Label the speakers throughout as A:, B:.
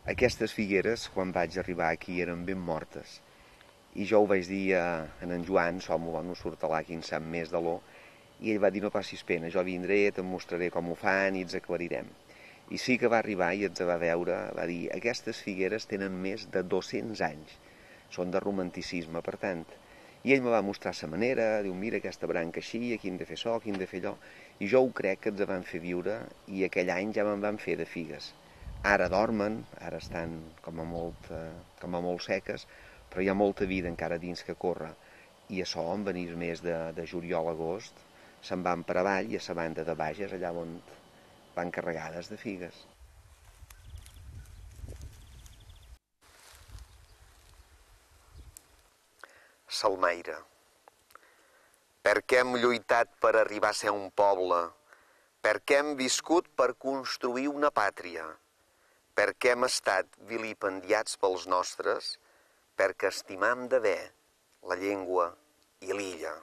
A: Aquestes figueres, quan vaig arribar aquí, eren ben mortes. I jo ho vaig dir a en Joan, som no surt a qui en sap més de l'O, i ell va dir, no passis pena, jo vindré, te'n mostraré com ho fan i ens aclarirem. I sí que va arribar i ens va veure, va dir, aquestes figueres tenen més de 200 anys, són de romanticisme, per tant. I ell me va mostrar sa manera, diu, mira aquesta branca així, aquí hem de fer això, aquí hem de fer allò, i jo ho crec que ens van fer viure, i aquell any ja me'n van fer de figues. Ara dormen, ara estan com a molt seques, però hi ha molta vida encara dins que corre, i això, en venir més de juliol a agost, se'n van per avall i a la banda de Bages, allà on van carregades de figues. Salmaire. Perquè hem lluitat per arribar a ser un poble, perquè hem viscut per construir una pàtria, perquè hem estat vilipendiats pels nostres, perquè estimam de bé la llengua i l'illa.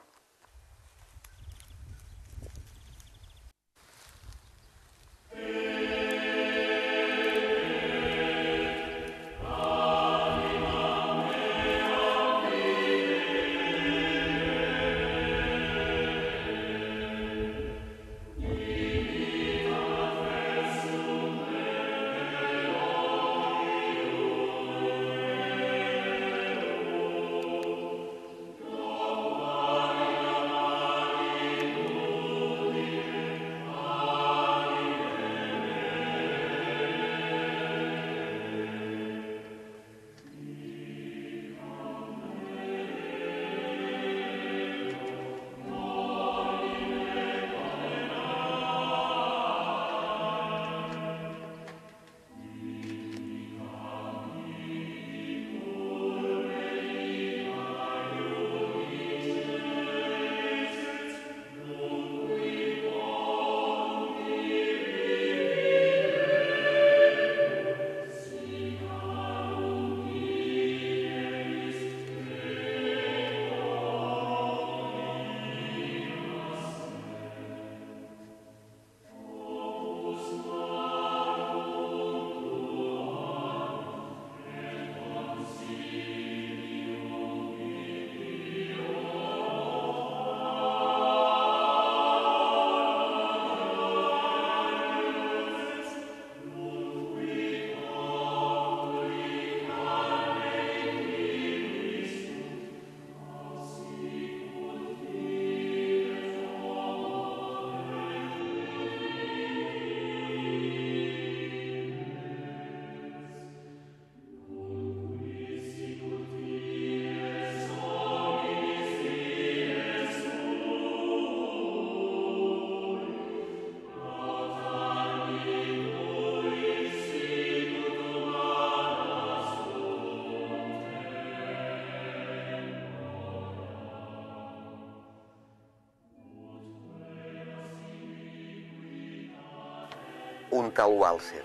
A: Un tal Walser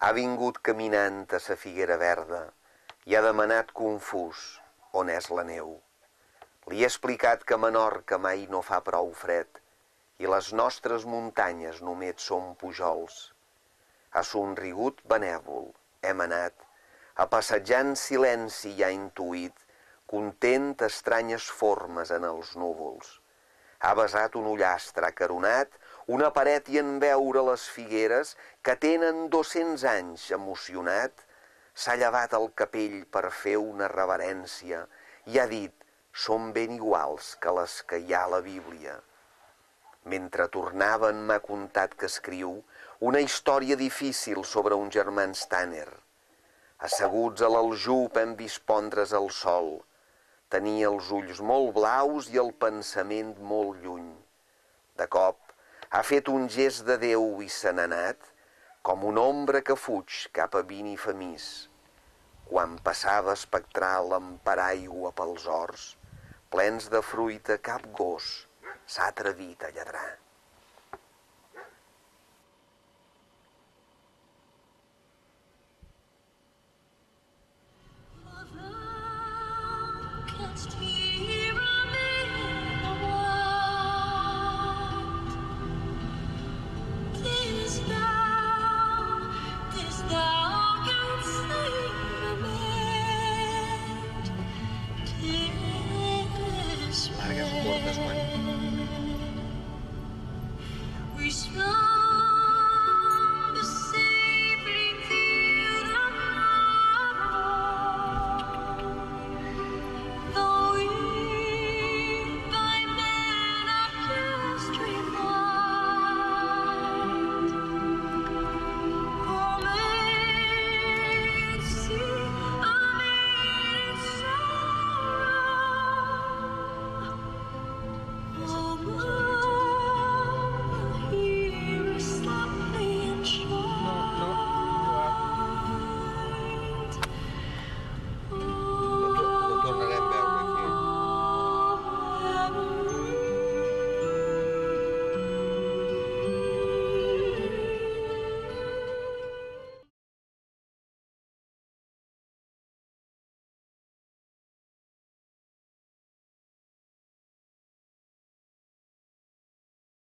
A: ha vingut caminant a sa figuera verda i ha demanat confús on és la neu. Li he explicat que Menorca mai no fa prou fred i les nostres muntanyes només són pujols. Ha somrigut benèvol, hem anat, a passejar en silenci i ha intuït, content estranyes formes en els núvols. Ha besat un ullastre acaronat, una paret i en veure les figueres que tenen 200 anys emocionat, s'ha llevat el capell per fer una reverència i ha dit, són ben iguals que les que hi ha a la Bíblia. Mentre tornaven m'ha contat que escriu una història difícil sobre uns germans Tanner. Asseguts a l'aljub hem vist pondre's el sol. Tenia els ulls molt blaus i el pensament molt lluny. De cop, ha fet un gest de Déu i se n'ha anat, com una ombra que fuig cap a Vinifamís. Quan passava espectral amb paraigua pels horts, plens de fruita, cap gos s'ha atrevit a lladrar.
B: This thou Saps quan?